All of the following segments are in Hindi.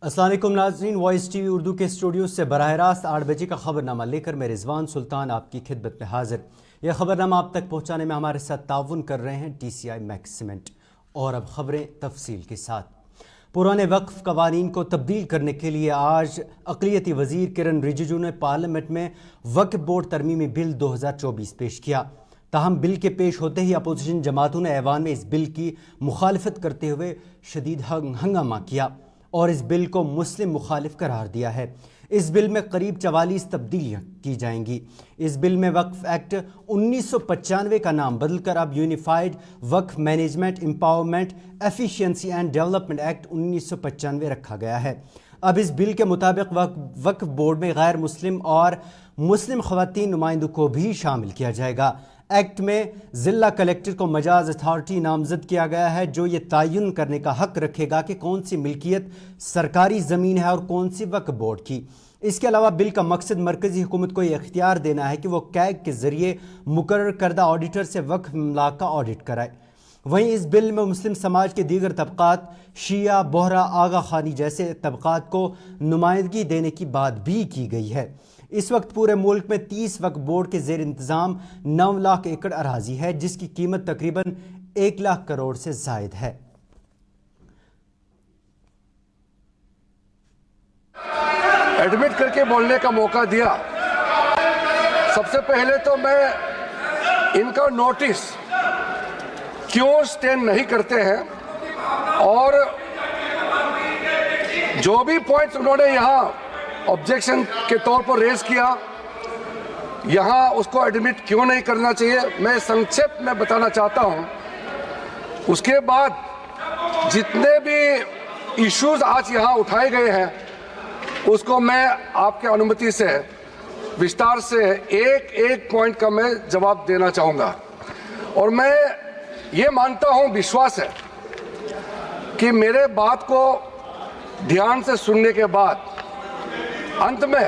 अस्सलाम वालेकुम नाज़रीन, वॉइस टीवी उर्दू के स्टूडियो से बराह रास्त 8 बजे का खबरनामा लेकर मैं रिजवान सुल्तान आपकी खिदमत में हाजिर। यह खबरनामा आप तक पहुँचाने में हमारे साथ ताउन कर रहे हैं TCI मैक्स सीमेंट। और अब खबरें तफसील के साथ। पुराने वक्फ कवानीन को तब्दील करने के लिए आज अक़लियती वज़ीर किरण रिजिजू ने पार्लियामेंट में वक्फ बोर्ड तरमीमी बिल 2024 पेश किया। ताहम बिल के पेश होते ही अपोजिशन जमातों ने ऐवान में इस बिल की मुखालफत करते हुए शदीद हंगामा किया और इस बिल को मुस्लिम मुखालिफ करार दिया है। इस बिल में करीब 44 तब्दीलियाँ की जाएंगी। इस बिल में वक्फ एक्ट 1995 का नाम बदलकर अब unified Waqf management empowerment efficiency and development act 1995 रखा गया है। अब इस बिल के मुताबिक वक्फ बोर्ड में गैर मुस्लिम और मुस्लिम ख़वातीन नुमाइंदों को भी शामिल किया जाएगा। एक्ट में ज़िला कलेक्टर को मजाज अथॉरिटी नामजद किया गया है जो ये तयन करने का हक रखेगा कि कौन सी मिल्कियत सरकारी ज़मीन है और कौन सी वक्फ बोर्ड की। इसके अलावा बिल का मकसद मरकज़ी हुकूमत को यह इख्तियार देना है कि वह कैग के ज़रिए मुकर्रर करदा ऑडिटर से वक्फ मामला का ऑडिट कराए। वहीं इस बिल में मुस्लिम समाज के दीगर तबक़ात शिया, बोहरा, आगा खानी जैसे तबक़ात को नुमाइंदगी देने की बात भी की गई है। इस वक्त पूरे मुल्क में 30 वक्फ बोर्ड के ज़ेर इंतज़ाम 9 लाख एकड़ अराजी है जिसकी कीमत तकरीबन 1 लाख करोड़ से ज़ायद है। एडमिट करके बोलने का मौका दिया। सबसे पहले तो मैं इनका नोटिस क्यों स्टैंड नहीं करते हैं और जो भी पॉइंट्स उन्होंने यहाँ ऑब्जेक्शन के तौर पर रेज किया, यहाँ उसको एडमिट क्यों नहीं करना चाहिए, मैं संक्षेप में बताना चाहता हूँ। उसके बाद जितने भी इश्यूज आज यहाँ उठाए गए हैं उसको मैं आपके अनुमति से विस्तार से एक एक पॉइंट का मैं जवाब देना चाहूँगा। और मैं ये मानता हूँ, विश्वास है कि मेरे बात को ध्यान से सुनने के बाद अंत में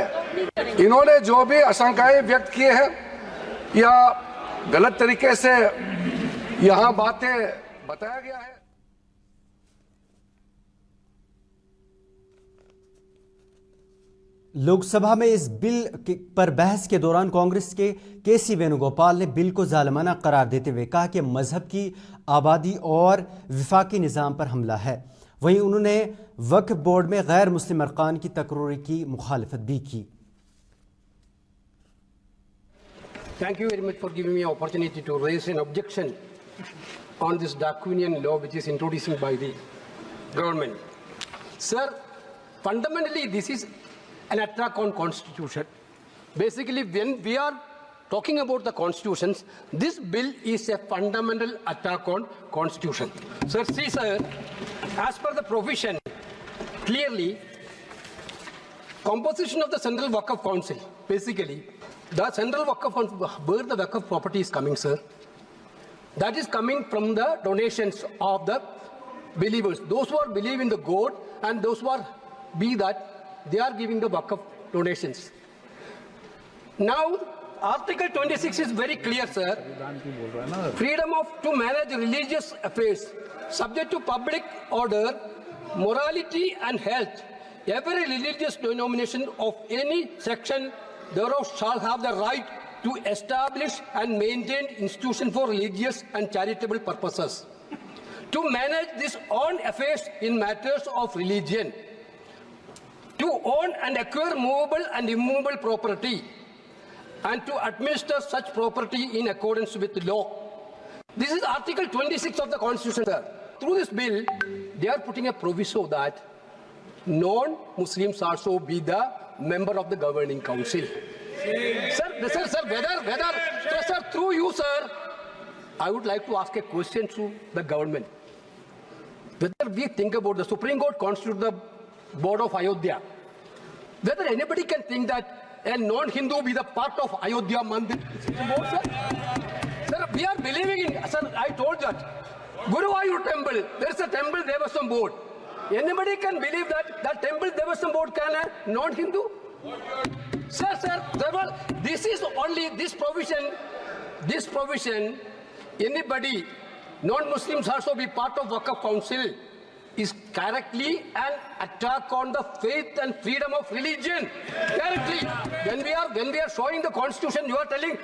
इन्होंने जो भी आशंकाएं व्यक्त किए हैं या गलत तरीके से यहाँ बातें बताया गया है। लोकसभा में इस बिल पर बहस के दौरान कांग्रेस के KC वेणुगोपाल ने बिल को जालिमाना करार देते हुए कहा कि मजहब की आबादी और विफाकी निज़ाम पर हमला है। वहीं उन्होंने वक्फ बोर्ड में गैर मुस्लिम अरकान की तकरीर की मुखालफत भी की। Thank you very much for giving me an opportunity to raise an objection on this draconian law which is introduced by the government. Sir, fundamentally this is an attack on constitution. Basically, when we are talking about the constitutions, this bill is a fundamental attack on constitution. Sir, see sir, as per the provision, clearly, composition of the Central Waqf Council, basically, the Central Waqf Council, where the Waqf property is coming, sir, that is coming from the donations of the believers. Those who are believe in the God and those who are be that they are giving the Waqf donations. Now, Article 26 is very clear, sir. Freedom to manage religious affairs, subject to public order, morality and health. Every religious denomination of any section thereof shall have the right to establish and maintain institutions for religious and charitable purposes. To manage this own affairs in matters of religion. To own and acquire movable and immovable property. And to administer such property in accordance with the law. This is Article 26 of the Constitution, sir. Through this bill, they are putting a proviso that non-Muslims also be the member of the governing council. Sir, through you, sir, I would like to ask a question to the government. Whether we think about the Supreme Court constitute the board of Ayodhya, whether anybody can think that a non-Hindu be the part of Ayodhya Mandir board, sir? Sir, we are believing in, sir, I told that. Guruvayur temple, there is a temple Devastam board. Anybody can believe that that temple Devastam board can a non-Hindu? Sir, this is only this provision, anybody, non-Muslims also be part of Waqf Council. is correctly an attack on the faith and freedom of religion. Directly. When we are showing the constitution, you are telling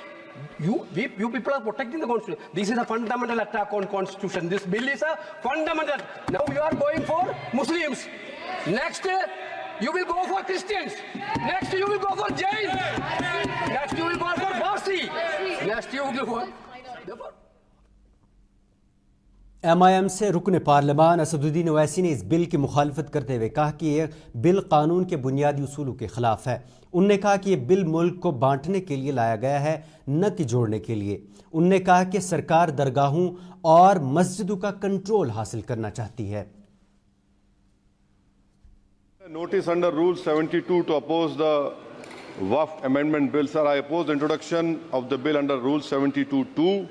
you people are protecting the constitution. This is a fundamental attack on constitution. This bill is a fundamental. Now you are going for Muslims. Next you will go for Christians. Next you will go for Jains. Next you will go for Parsi. Next you will go for MIM से रुकन पार्लिमान असदुद्दीन ओवैसी ने इस बिल की मुखालफत करते हुए कहा कि यह बिल कानून के बुनियादी उसूलों के खिलाफ है। उन्होंने कहा कि यह बिल मुल्क को बांटने के लिए लाया गया है, न कि जोड़ने के लिए। उन्होंने कहा कि सरकार दरगाहों और मस्जिदों का कंट्रोल हासिल करना चाहती है। Notice under Rule 72 to oppose the Waqf Amendment Bill. Sir, I oppose the introduction of the bill under Rule 72(2)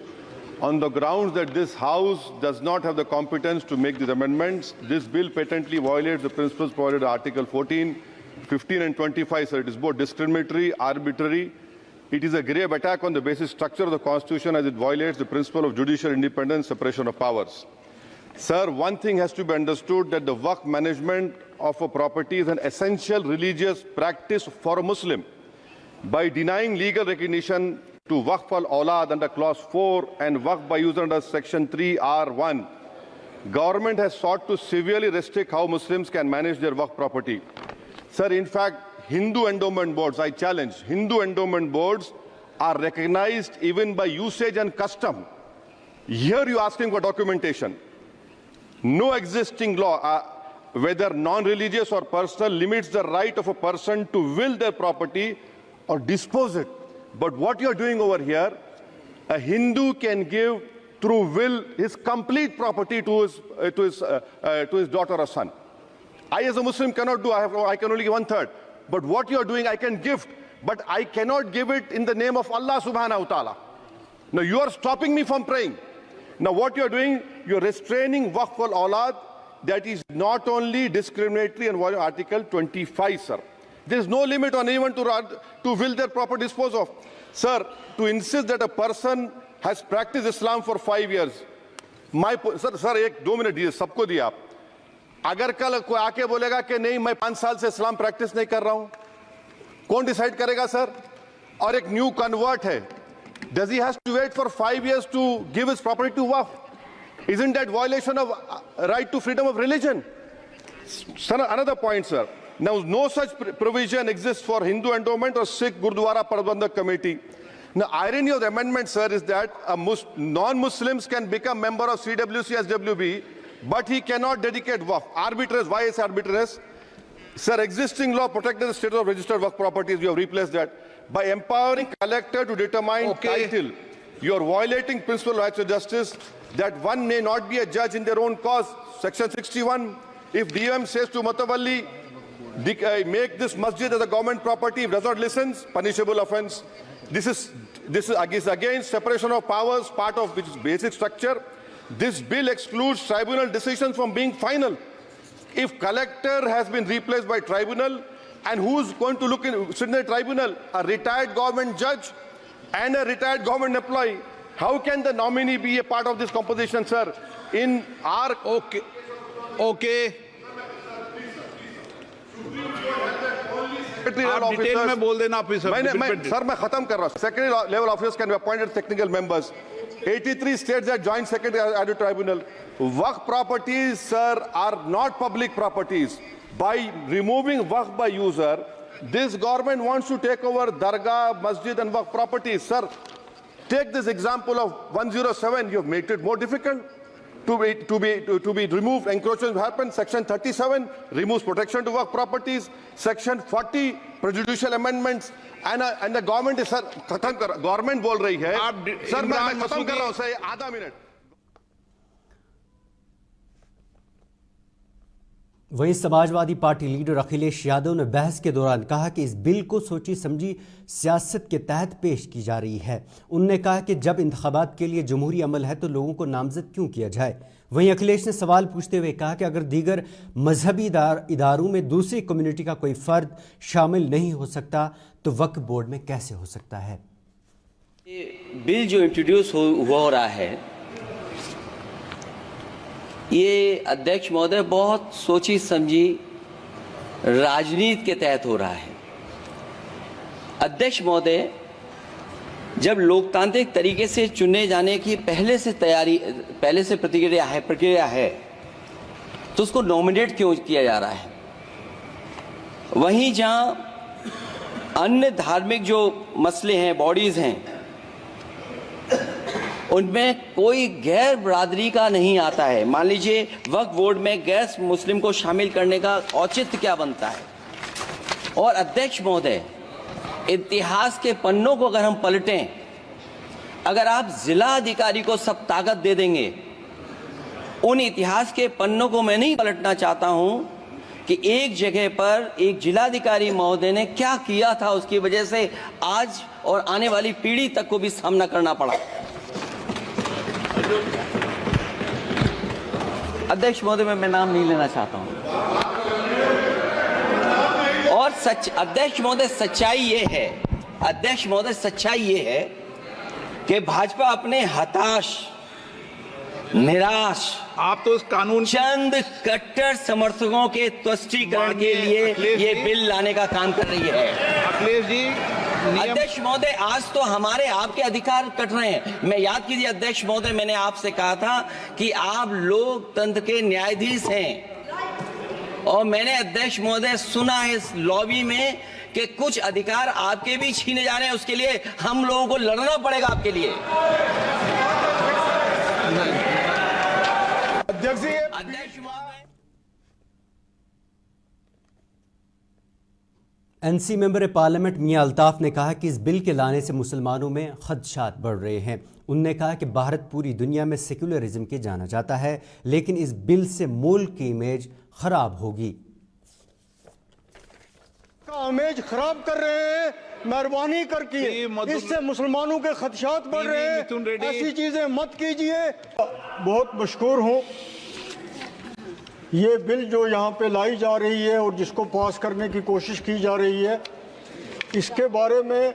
on the grounds that this House does not have the competence to make these amendments. This bill patently violates the principles provided in Article 14, 15 and 25. Sir, it is both discriminatory, arbitrary. It is a grave attack on the basic structure of the Constitution as it violates the principle of judicial independence, separation of powers. Sir, one thing has to be understood, that the Waqf management of a property is an essential religious practice for a Muslim. By denying legal recognition to Waqf al-Awlad under Clause 4 and Waqf by user under Section 3(r)(1), government has sought to severely restrict how Muslims can manage their Waqf property. Sir, in fact, Hindu endowment boards, I challenge, Hindu endowment boards are recognized even by usage and custom. Here you are asking for documentation. No existing law, whether non-religious or personal, limits the right of a person to will their property or dispose it. But what you are doing over here, a Hindu can give through will his complete property to his daughter or son. I as a Muslim cannot do, I can only give 1/3. But what you are doing, I can gift, but I cannot give it in the name of Allah subhanahu wa ta'ala. Now you are stopping me from praying. Now what you are doing, you are restraining Waqf al-Awlad. That is not only discriminatory and violating Article 25, sir. There is no limit on anyone to will their property dispose of. Sir, to insist that a person has practiced Islam for 5 years. Sir, एक 2 मिनट दिए, सबको दिया आप. अगर कल कोई आके बोलेगा कि नहीं मैं 5 साल से इस्लाम प्रैक्टिस नहीं कर रहा हूं, कौन डिसाइड करेगा सर? और एक न्यू कन्वर्ट है, does he has to wait for 5 years to give his property to Waqf? Isn't that violation of right to freedom of religion? Sir, another point, sir. Now, no such provision exists for Hindu endowment or Sikh Gurdwara Prabandhak Committee. Now, irony of the amendment, sir, is that non-Muslims can become member of CWC SWB, but he cannot dedicate Waqf. Arbitrariness. Why is arbitrariness? Sir, existing law protected the status of registered Waqf properties. You have replaced that by empowering collector to determine title. You are violating principle of rights of justice, that one may not be a judge in their own cause. Section 61. If DOM says to Matawalli, make this masjid as a government property, if does not listen, punishable offence. This is against separation of powers, part of which is basic structure. This bill excludes tribunal decisions from being final. If collector has been replaced by tribunal, and who is going to sit in the tribunal? A retired government judge and a retired government employee. How can the nominee be a part of this composition, sir? In our Okay. आप डिटेल में बोल देना ऑफिसर. सर मैं खत्म कर रहा हूं. Secondary level officers can be appointed technical members. 83 states that joint secretary at the tribunal. Waqf properties, sir, are not public properties. By removing Waqf by user, this government wants to take over dargah, masjid and Waqf properties. Sir, take this example of 107. You have made it more difficult to be removed. Encroachment happens. Section 37 removes protection to Waqf properties. Section 40 prejudicial amendments. And the government is, sir, government बोल रही है. सर मैं खत्म कर रहा हूं सर, आधा मिनट. वहीं समाजवादी पार्टी लीडर अखिलेश यादव ने बहस के दौरान कहा कि इस बिल को सोची समझी सियासत के तहत पेश की जा रही है। उन्होंने कहा कि जब इंतखाबात के लिए जमहूरी अमल है तो लोगों को नामजद क्यों किया जाए। वहीं अखिलेश ने सवाल पूछते हुए कहा कि अगर दीगर मजहबी इदारों में दूसरी कम्युनिटी का कोई फ़र्द शामिल नहीं हो सकता तो वक्फ बोर्ड में कैसे हो सकता है। बिल जो इंट्रोड्यूस हो रहा है ये अध्यक्ष महोदय बहुत सोची समझी राजनीति के तहत हो रहा है। अध्यक्ष महोदय, जब लोकतांत्रिक तरीके से चुने जाने की पहले से प्रक्रिया है तो उसको नॉमिनेट क्यों किया जा रहा है? वहीं जहां अन्य धार्मिक जो मसले हैं, बॉडीज हैं, उनमें कोई गैर बरादरी का नहीं आता है। मान लीजिए वक्फ बोर्ड में गैर मुस्लिम को शामिल करने का औचित्य क्या बनता है? और अध्यक्ष महोदय, इतिहास के पन्नों को अगर हम पलटें, अगर आप जिला अधिकारी को सब ताकत दे देंगे, उन इतिहास के पन्नों को मैं नहीं पलटना चाहता हूं कि एक जगह पर एक जिलाधिकारी महोदय ने क्या किया था, उसकी वजह से आज और आने वाली पीढ़ी तक को भी सामना करना पड़ा। अध्यक्ष महोदय, मैं नाम नहीं लेना चाहता हूं। और अध्यक्ष महोदय, सच्चाई ये है कि भाजपा अपने हताश, निराश, आप तो इस कानून चंद कट्टर समर्थकों के तुष्टीकरण के लिए ये बिल लाने का काम कर रही है। अखिलेश जी, अध्यक्ष महोदय, आज तो हमारे आपके अधिकार कट रहे हैं। मैं याद कीजिए अध्यक्ष महोदय, मैंने आपसे कहा था कि आप लोकतंत्र के न्यायाधीश हैं, और मैंने अध्यक्ष महोदय सुना है इस लॉबी में कि कुछ अधिकार आपके भी छीने जा रहे हैं। उसके लिए हम लोगों को लड़ना पड़ेगा आपके लिए। अध्यक्ष महोदय, एनसी मेंबर पार्लियामेंट मियां अल्ताफ ने कहा कि इस बिल के लाने से मुसलमानों में खदशात बढ़ रहे हैं। उन्होंने कहा कि भारत पूरी दुनिया में सेक्युलरिज्म के जाना जाता है, लेकिन इस बिल से मुल्क की इमेज खराब होगी। इमेज खराब कर रहे हैं, मेहरबानी करके इससे मुसलमानों के खदशात बढ़ रहे हैं। ऐसी चीजें मत कीजिए। बहुत मशकूर हूँ। ये बिल जो यहाँ पे लाई जा रही है और जिसको पास करने की कोशिश की जा रही है, इसके बारे में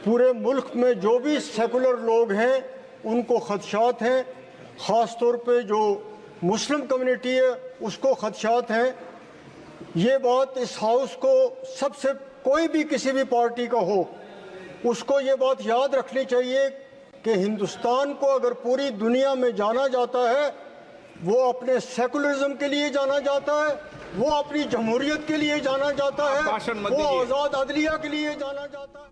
पूरे मुल्क में जो भी सेकुलर लोग हैं उनको खदशात हैं। ख़ास तौर पे जो मुस्लिम कम्युनिटी है उसको खदशात हैं। ये बात इस हाउस को सबसे, कोई भी किसी भी पार्टी का हो, उसको ये बात याद रखनी चाहिए कि हिंदुस्तान को अगर पूरी दुनिया में जाना जाता है, वो अपने सेकुलरिज्म के लिए जाना जाता है, वो अपनी जमहूरियत के लिए जाना जाता है, वो आज़ाद अदलिया के लिए जाना जाता है।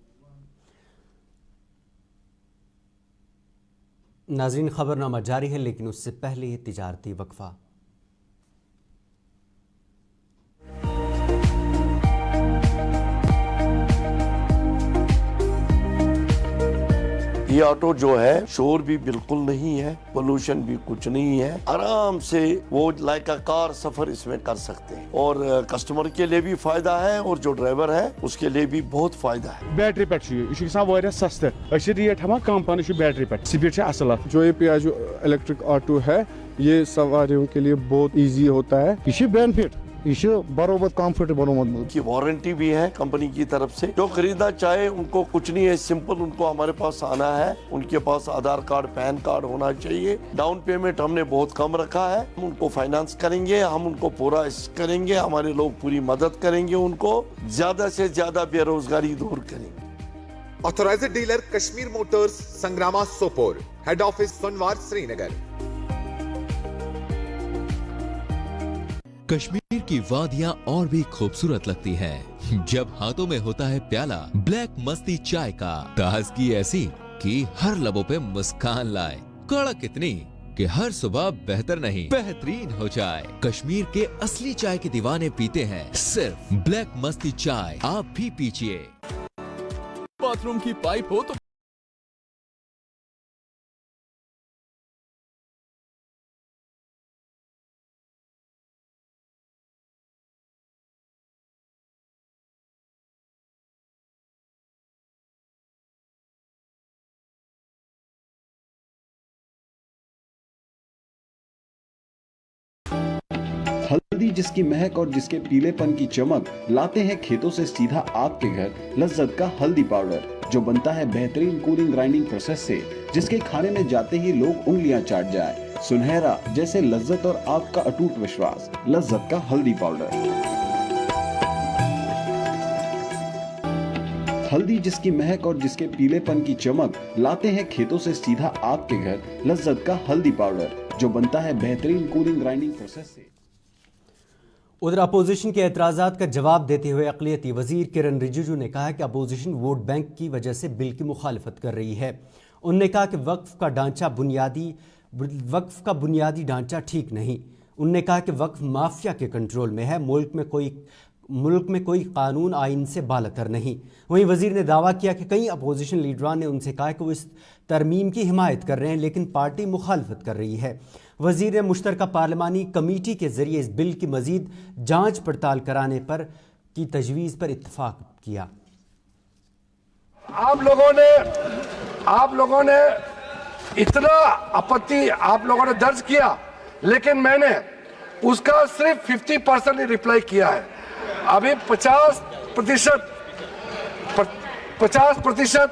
नाज़रीन, खबरनामा जारी है, लेकिन उससे पहले ही तिजारती वक्फा। ये ऑटो जो है शोर भी बिल्कुल नहीं है, पोल्यूशन भी कुछ नहीं है, आराम से वो लाइक अ कार सफर इसमें कर सकते हैं और कस्टमर के लिए भी फायदा है और जो ड्राइवर है उसके लिए भी बहुत फायदा है। बैटरी पे सस्ते रेट हम कम पान बैटरी पे स्पीड असल। जो ये पियाजो इलेक्ट्रिक ऑटो है ये सवारियों के लिए बहुत ईजी होता है। ये बेनिफिट, ये बरोबर कंफर्टेबल की वारंटी भी है कंपनी की तरफ से। जो खरीदना चाहे उनको कुछ नहीं है, सिंपल उनको हमारे पास आना है, उनके पास आधार कार्ड, पैन कार्ड होना चाहिए। डाउन पेमेंट हमने बहुत कम रखा है, हम उनको फाइनेंस करेंगे, हम उनको पूरा करेंगे, हमारे लोग पूरी मदद करेंगे, उनको ज्यादा से ज्यादा बेरोजगारी दूर करेंगे। Authorised dealer Kashmir motors, Sangrama Sopore, head office Sonwar, Srinagar. Kashmir की वादियां और भी खूबसूरत लगती हैं जब हाथों में होता है प्याला ब्लैक मस्ती चाय का। ताजगी ऐसी कि हर लबों पे मुस्कान लाए, कड़क इतनी कि हर सुबह बेहतर नहीं बेहतरीन हो जाए। कश्मीर के असली चाय के दीवाने पीते हैं सिर्फ ब्लैक मस्ती चाय। आप भी पीजिए। बाथरूम की पाइप हो तो हल्दी जिसकी महक और जिसके पीलेपन की चमक लाते हैं खेतों से सीधा आपके घर लज्जत का हल्दी पाउडर, जो बनता है बेहतरीन कूलिंग ग्राइंडिंग प्रोसेस से, जिसके खाने में जाते ही लोग उंगलियां चाट जाए। सुनहरा जैसे लज्जत और आपका अटूट विश्वास, लज्जत का हल्दी पाउडर। हल्दी जिसकी महक और जिसके पीलेपन की चमक लाते हैं खेतों से सीधा आपके घर, लज्जत का हल्दी पाउडर जो बनता है बेहतरीन कूलिंग ग्राइंडिंग प्रोसेस से। उधर अपोजिशन के एतराज़ात का जवाब देते हुए अक़लियती वज़ीर किरण रिजिजू ने कहा कि अपोजिशन वोट बैंक की वजह से बिल की मुखालफत कर रही है। उन्होंने कहा कि वक्फ का बुनियादी ढांचा ठीक नहीं। उन्होंने कहा कि वक्फ माफिया के कंट्रोल में है, मुल्क में कोई कानून आइन से बालतर नहीं। वहीं वजीर ने दावा किया कि कई अपोजिशन लीडरान ने उनसे कहा कि वो इस तरमीम की हिमायत कर रहे हैं, लेकिन पार्टी मुखालफत कर रही है। वजीर ने मुश्तरका पार्लिमानी कमेटी के जरिए इस बिल की मजीद जांच पड़ताल कराने पर की तजवीज़ पर इत्तफाक किया। आप लोगों ने इतना आपत्ति आप लोगों ने दर्ज किया, लेकिन मैंने उसका सिर्फ 50% ही रिप्लाई किया है। अभी 50%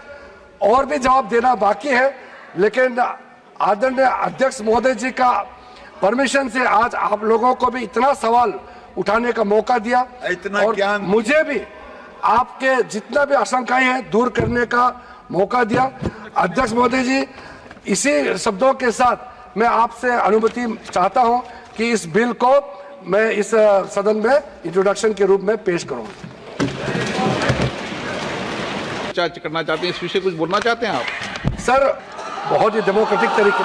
और भी जवाब देना बाकी है, लेकिन आदरणीय अध्यक्ष महोदय जी का परमिशन से आज आप लोगों को भी इतना सवाल उठाने का मौका दिया, और मुझे भी आपके जितना भी आशंकाएं हैं दूर करने का मौका दिया। अध्यक्ष महोदय जी, इसी शब्दों के साथ मैं आपसे अनुमति चाहता हूं कि इस बिल को मैं इस सदन में इंट्रोडक्शन के रूप में पेश करूं। चर्चा करना चाहते हैं इस विषय, कुछ बोलना चाहते हैं आप? सर, बहुत ही डेमोक्रेटिक तरीके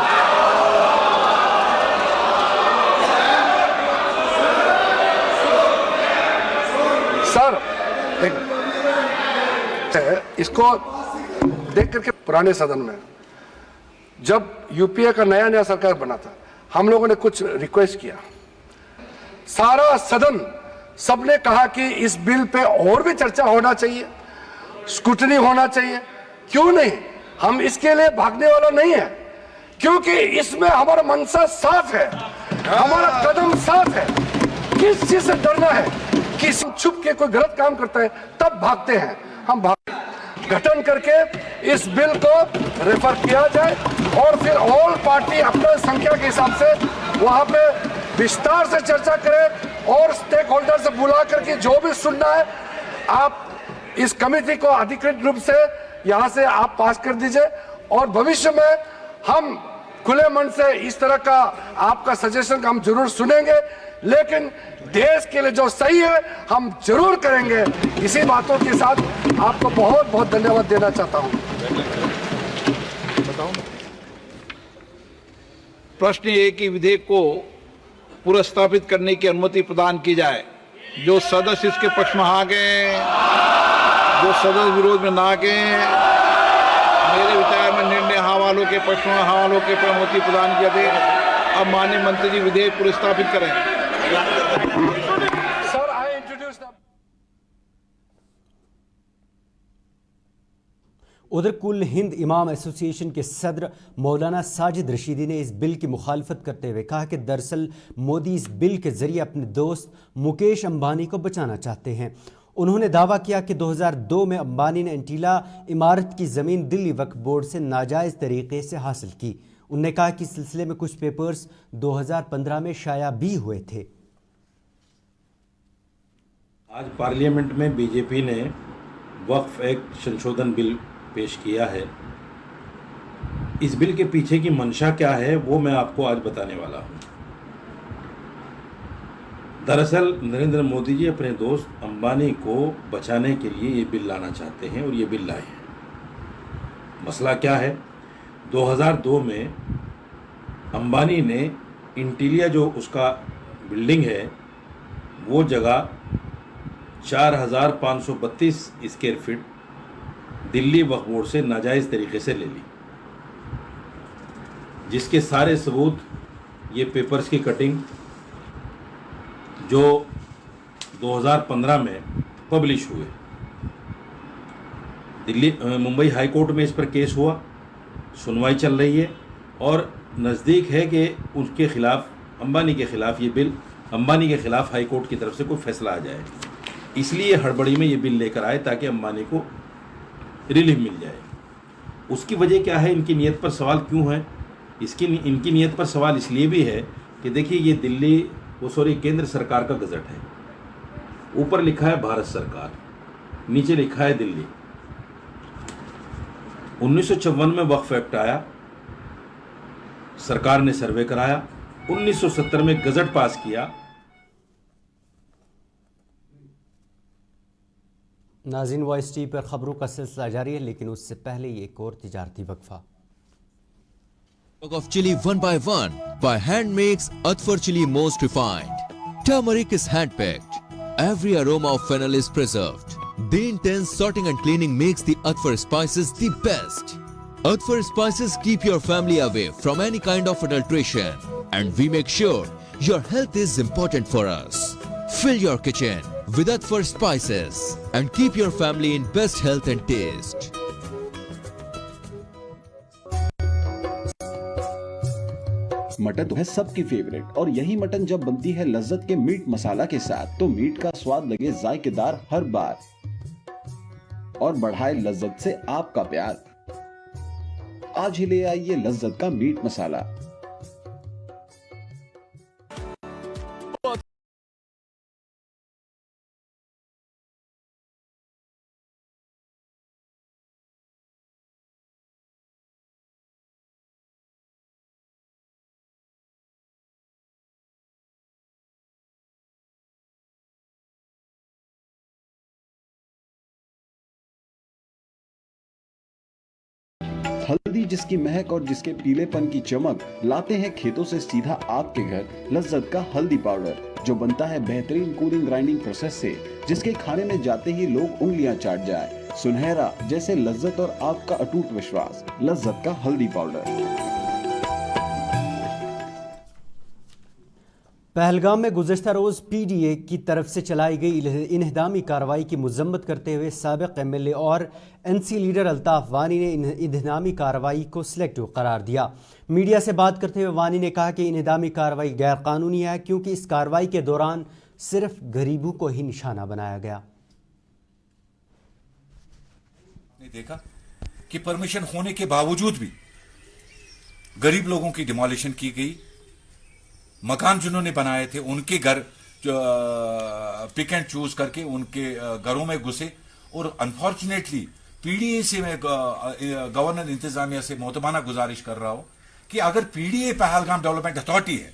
सर इसको देख करके पुराने सदन में जब यूपीए का नया सरकार बना था, हम लोगों ने कुछ रिक्वेस्ट किया। सारा सदन सबने कहा कि इस बिल पे और भी चर्चा होना चाहिए, स्क्रूटनी होना चाहिए। क्यों नहीं? हम इसके लिए भागने वाला नहीं है, क्योंकि इसमें हमारा मनसा साफ है, हमारा कदम साफ है। किस चीज से डरना है? कि छुप के कोई गलत काम करता है तब भागते हैं। हम गठन करके इस बिल को रेफर किया जाए और फिर ऑल पार्टी अपने संख्या के हिसाब से वहां पे विस्तार से चर्चा करें और स्टेक होल्डर से बुला करके जो भी सुनना है आप इस कमेटी को अधिकृत रूप से यहां से आप पास कर दीजिए, और भविष्य में हम खुले मन से इस तरह का आपका सजेशन हम जरूर सुनेंगे, लेकिन देश के लिए जो सही है हम जरूर करेंगे। इसी बातों के साथ आपको बहुत बहुत धन्यवाद देना चाहता हूं। प्रश्न ये कि विधेयक को पुनर्स्थापित करने की अनुमति प्रदान की जाए। जो सदस्य इसके पक्ष में आ गए, जो सदस्य विरोध में ना गए, मेरे विचार में निर्णय हाँ वालों के पक्ष में, हाँ वालों के अनुमति प्रदान किया दे। अब माननीय मंत्री जी विधेयक पुनर्स्थापित करें। सर, आई इंट्रोड्यूस द उधर कुल हिंद इमाम एसोसिएशन के सदर मौलाना साजिद रशीदी ने इस बिल की मुखालफत करते हुए कहा कि दरअसल मोदी इस बिल के जरिए अपने दोस्त मुकेश अंबानी को बचाना चाहते हैं। उन्होंने दावा किया कि 2002 में अंबानी ने एंटीला इमारत की ज़मीन दिल्ली वक्फ बोर्ड से नाजायज़ तरीके से हासिल की। उन्होंने कहा कि इस सिलसिले में कुछ पेपर्स 2015 में शाया भी हुए थे। आज पार्लियामेंट में बीजेपी ने वक्फ एक्ट संशोधन बिल पेश किया है। इस बिल के पीछे की मंशा क्या है वो मैं आपको आज बताने वाला हूँ। दरअसल नरेंद्र मोदी जी अपने दोस्त अंबानी को बचाने के लिए ये बिल लाना चाहते हैं और ये बिल लाए हैं। मसला क्या है? 2002 में अंबानी ने इंटीलिया जो उसका बिल्डिंग है वो जगह 4532 square feet Delhi Waqf board से नाजायज़ तरीके से ले ली, जिसके सारे सबूत ये पेपर्स की कटिंग जो 2015 में पब्लिश हुए। मुंबई हाई कोर्ट में इस पर केस हुआ, सुनवाई चल रही है और नज़दीक है कि उसके खिलाफ, अंबानी के खिलाफ, ये बिल अंबानी के खिलाफ हाई कोर्ट की तरफ से कोई फैसला आ जाए। इसलिए हड़बड़ी में ये बिल लेकर आए ताकि अंबानी को रिलीफ मिल जाए। उसकी वजह क्या है, इनकी नीयत पर सवाल क्यों है, इनकी नीयत पर सवाल इसलिए भी है कि देखिए ये दिल्ली केंद्र सरकार का गजट है। ऊपर लिखा है भारत सरकार, नीचे लिखा है दिल्ली। 1956 में वक्फ एक्ट आया, सरकार ने सर्वे कराया, 1970 में गजट पास किया। नाज़रीन, वॉइस टीवी पर खबरों का सिलसिला जारी है, लेकिन उससे पहले ये एक और तिजारती वक्फा। of chili one by one by hand makes Atfar chili most refined. Turmeric is hand-picked. Every aroma of fennel is preserved. The intense sorting and cleaning makes the Atfar spices the best. Atfar spices keep your family away from any kind of adulteration. And we make sure your health is important for us. Fill your kitchen with Atfar spices and keep your family in best health and taste. Mutton तो है सबकी फेवरेट, और यही मटन जब बनती है लज्जत के मीट मसाला के साथ तो मीट का स्वाद लगे जायकेदार हर बार और बढ़ाए लज्जत से आपका प्यार। आज ही ले आइए लज्जत का मीट मसाला। हल्दी जिसकी महक और जिसके पीलेपन की चमक लाते हैं खेतों से सीधा आपके घर लज्जत का हल्दी पाउडर, जो बनता है बेहतरीन कूलिंग ग्राइंडिंग प्रोसेस से, जिसके खाने में जाते ही लोग उंगलियां चाट जाए। सुनहरा जैसे लज्जत और आपका अटूट विश्वास, लज्जत का हल्दी पाउडर। पहलगाम में गुज़श्ता रोज़ पीडीए की तरफ से चलाई गई इन्हदामी कार्रवाई की मजम्मत करते हुए साबिक एमएलए और एनसी लीडर अल्ताफ वानी ने इन्हदामी कार्रवाई को सिलेक्टिव करार दिया। मीडिया से बात करते हुए वानी ने कहा कि इन्हदामी कार्रवाई गैरकानूनी है, क्योंकि इस कार्रवाई के दौरान सिर्फ गरीबों को ही निशाना बनाया गया। देखा कि परमिशन होने के बावजूद भी गरीब लोगों की डिमोलिशन की गई। मकान जिन्होंने बनाए थे उनके घर पिक एंड चूज करके उनके घरों में घुसे, और अनफॉर्चुनेटली पीडीए से मैं गवर्नर इंतजामिया से मोहतबाना गुजारिश कर रहा हूं कि अगर पीडीए पहलगाम डेवलपमेंट अथॉरिटी है,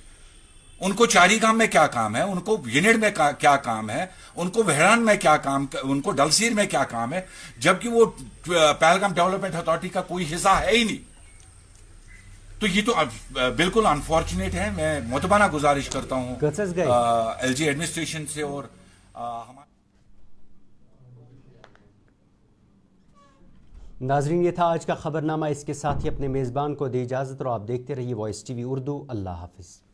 उनको चारीगाम में क्या काम है, उनको यूनिट में क्या काम है, उनको वेहरान में क्या काम, उनको डलसीर में क्या काम है, जबकि वो पहलगाम डेवलपमेंट अथॉरिटी का कोई हिस्सा है ही नहीं। तो ये तो बिल्कुल अनफॉर्चुनेट है। मैं मोतबाना गुजारिश करता हूँ एलजी एडमिनिस्ट्रेशन से और नाजरीन, ये था आज का खबरनामा। इसके साथ ही अपने मेज़बान को दे इजाज़त और आप देखते रहिए वॉइस टीवी उर्दू। अल्लाह हाफिज़।